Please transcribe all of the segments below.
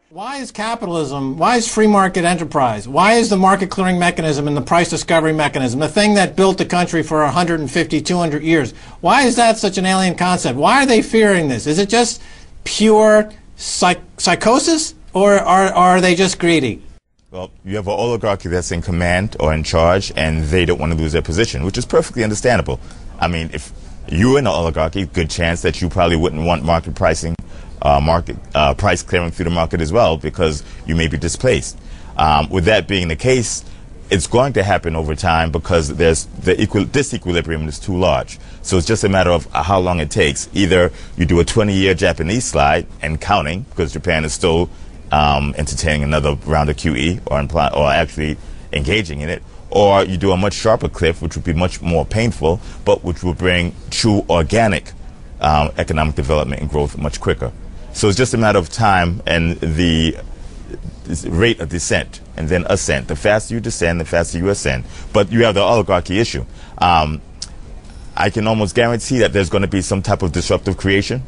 Why is capitalism, why is free market enterprise, why is the market clearing mechanism and the price discovery mechanism, the thing that built the country for 150, 200 years, why is that such an alien concept? Why are they fearing this? Is it just pure psychosis, or are they just greedy? Well, you have an oligarchy that's in command or in charge, and they don't want to lose their position, which is perfectly understandable. I mean, if you were in an oligarchy, good chance that you probably wouldn't want market pricing, price clearing through the market as well, because you may be displaced. With that being the case, it's going to happen over time because there's disequilibrium is too large. So it's just a matter of how long it takes. Either you do a 20-year Japanese slide and counting, because Japan is still entertaining another round of QE or actually engaging in it, or you do a much sharper cliff, which would be much more painful, but which will bring true organic economic development and growth much quicker. So it's just a matter of time and the rate of descent and then ascent. The faster you descend, the faster you ascend. But you have the oligarchy issue. I can almost guarantee that there's going to be some type of disruptive creation.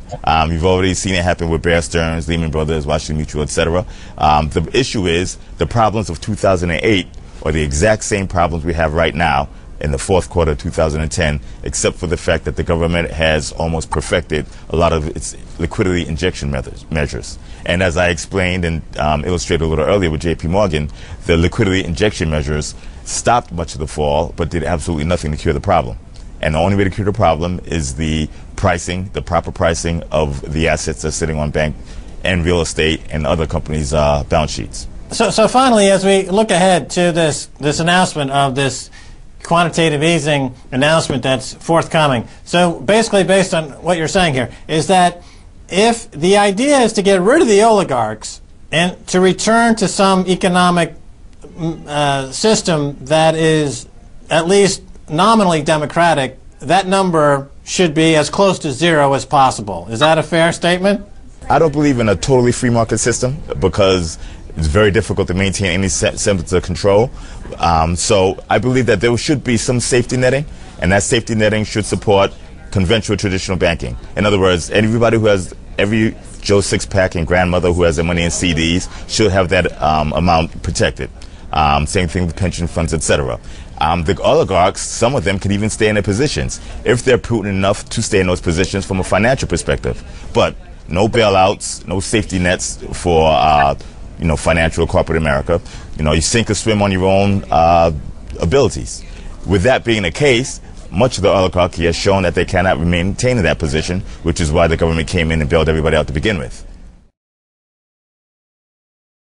You've already seen it happen with Bear Stearns, Lehman Brothers, Washington Mutual, etc. The issue is the problems of 2008 are the exact same problems we have right now in the fourth quarter of 2010, except for the fact that the government has almost perfected a lot of its liquidity injection measures. And as I explained and illustrated a little earlier with JP Morgan, the liquidity injection measures stopped much of the fall, but did absolutely nothing to cure the problem. And the only way to cure the problem is the pricing, the proper pricing of the assets that are sitting on bank and real estate and other companies' balance sheets. So finally, as we look ahead to this announcement of this quantitative easing announcement that's forthcoming. So basically, based on what you're saying here, is that if the idea is to get rid of the oligarchs and to return to some economic system that is at least nominally democratic, that number should be as close to zero as possible. Is that a fair statement? I don't believe in a totally free market system because it's very difficult to maintain any semblance of control. So I believe that there should be some safety netting, and that safety netting should support conventional traditional banking. In other words, everybody who has, every Joe Six-Pack and grandmother who has their money in CDs should have that amount protected. Same thing with pension funds, etc. The oligarchs, some of them can even stay in their positions if they're prudent enough to stay in those positions from a financial perspective. But no bailouts, no safety nets for financial or corporate America. You sink or swim on your own abilities. With that being the case, much of the oligarchy has shown that they cannot maintain in that position, which is why the government came in and bailed everybody out to begin with.